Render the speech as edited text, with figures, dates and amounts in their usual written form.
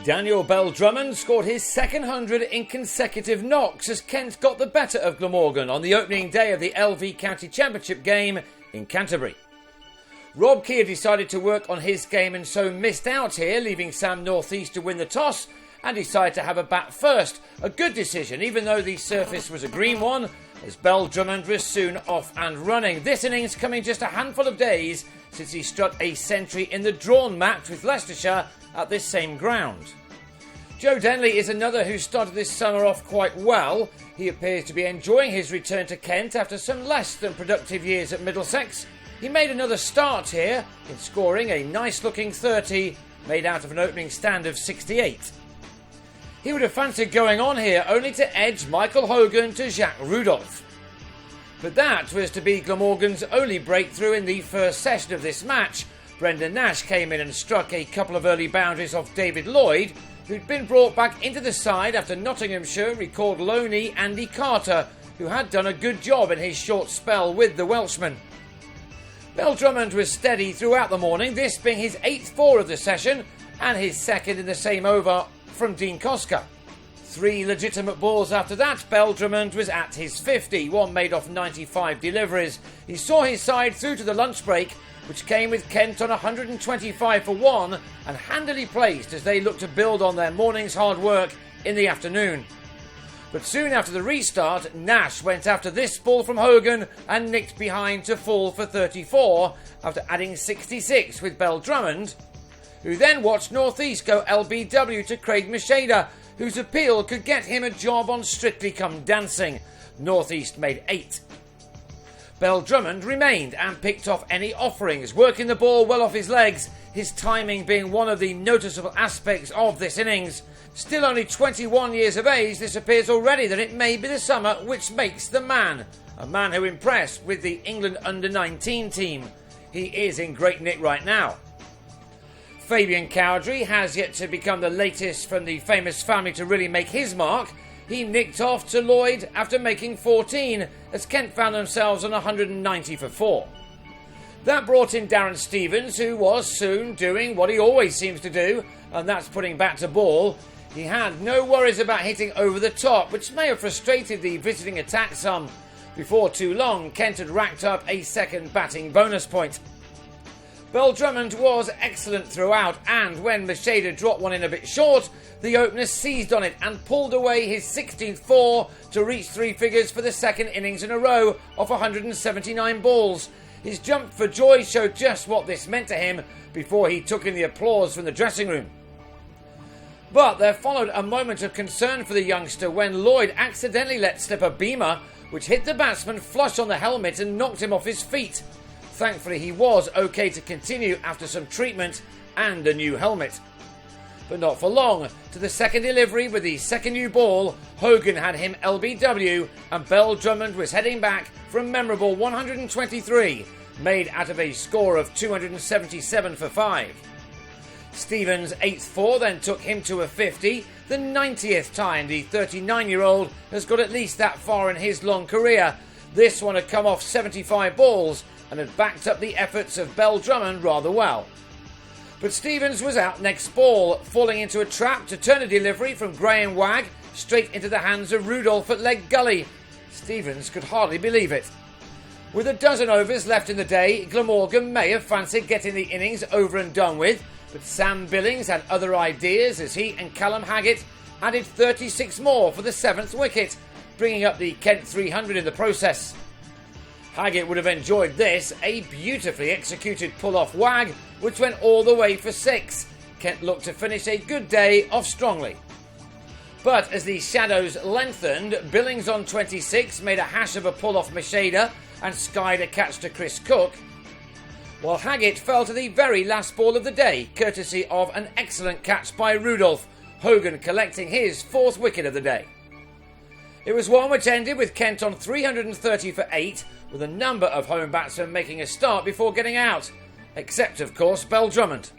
Daniel Bell-Drummond scored his second 100 in consecutive knocks as Kent got the better of Glamorgan on the opening day of the LV County Championship game in Canterbury. Rob Keir decided to work on his game and so missed out here, leaving Sam North East to win the toss and decided to have a bat first. A good decision, even though the surface was a green one, as Bell-Drummond was soon off and running. This innings coming just a handful of days since he struck a century in the drawn match with Leicestershire at this same ground. Joe Denley is another who started this summer off quite well. He appears to be enjoying his return to Kent after some less than productive years at Middlesex. He made another start here in scoring a nice looking 30 made out of an opening stand of 68. He would have fancied going on here only to edge Michael Hogan to Jacques Rudolph. But that was to be Glamorgan's only breakthrough in the first session of this match. Brendan Nash came in and struck a couple of early boundaries off David Lloyd, who'd been brought back into the side after Nottinghamshire recalled loanee Andy Carter, who had done a good job in his short spell with the Welshman. Bell-Drummond was steady throughout the morning, this being his 8th 4 of the session and his second in the same over from Dean Koska. 3 legitimate balls after that, Bell-Drummond was at his 50, one made off 95 deliveries. He saw his side through to the lunch break, which came with Kent on 125 for 1 and handily placed as they looked to build on their morning's hard work in the afternoon. But soon after the restart, Nash went after this ball from Hogan and nicked behind to fall for 34 after adding 66 with Bell-Drummond, who then watched North East go LBW to Craig Macheda, whose appeal could get him a job on Strictly Come Dancing. North East made 8. Bell-Drummond remained and picked off any offerings, working the ball well off his legs, his timing being one of the noticeable aspects of this innings. Still only 21 years of age, this appears already that it may be the summer which makes the man. A man who impressed with the England under-19 team. He is in great nick right now. Fabian Cowdrey has yet to become the latest from the famous family to really make his mark. He nicked off to Lloyd after making 14, as Kent found themselves on 190 for 4. That brought in Darren Stevens, who was soon doing what he always seems to do, and that's putting bat to ball. He had no worries about hitting over the top, which may have frustrated the visiting attack some. Before too long, Kent had racked up a second batting bonus point. Bell-Drummond was excellent throughout, and when Macheda dropped one in a bit short, the opener seized on it and pulled away his 16th 4 to reach 3 figures for the second innings in a row of 179 balls. His jump for joy showed just what this meant to him before he took in the applause from the dressing room. But there followed a moment of concern for the youngster when Lloyd accidentally let slip a beamer, which hit the batsman flush on the helmet and knocked him off his feet. Thankfully, he was okay to continue after some treatment and a new helmet. But not for long. To the second delivery with the second new ball, Hogan had him LBW and Bell-Drummond was heading back for a memorable 123, made out of a score of 277 for 5. Stevens' 8th 4 then took him to a 50, the 90th time the 39-year-old has got at least that far in his long career. This one had come off 75 balls and had backed up the efforts of Bell-Drummond rather well. But Stevens was out next ball, falling into a trap to turn a delivery from Graham Wagg straight into the hands of Rudolph at leg gully. Stevens could hardly believe it. With a dozen overs left in the day, Glamorgan may have fancied getting the innings over and done with, but Sam Billings had other ideas as he and Callum Haggett added 36 more for the 7th wicket, bringing up the Kent 300 in the process. Haggett would have enjoyed this, a beautifully executed pull-off Wagg, which went all the way for 6. Kent looked to finish a good day off strongly. But as the shadows lengthened, Billings on 26 made a hash of a pull-off Macheda and skied a catch to Chris Cook, while Haggett fell to the very last ball of the day, courtesy of an excellent catch by Rudolph, Hogan collecting his 4th wicket of the day. It was one which ended with Kent on 330 for 8, with a number of home batsmen making a start before getting out, except of course Bell-Drummond.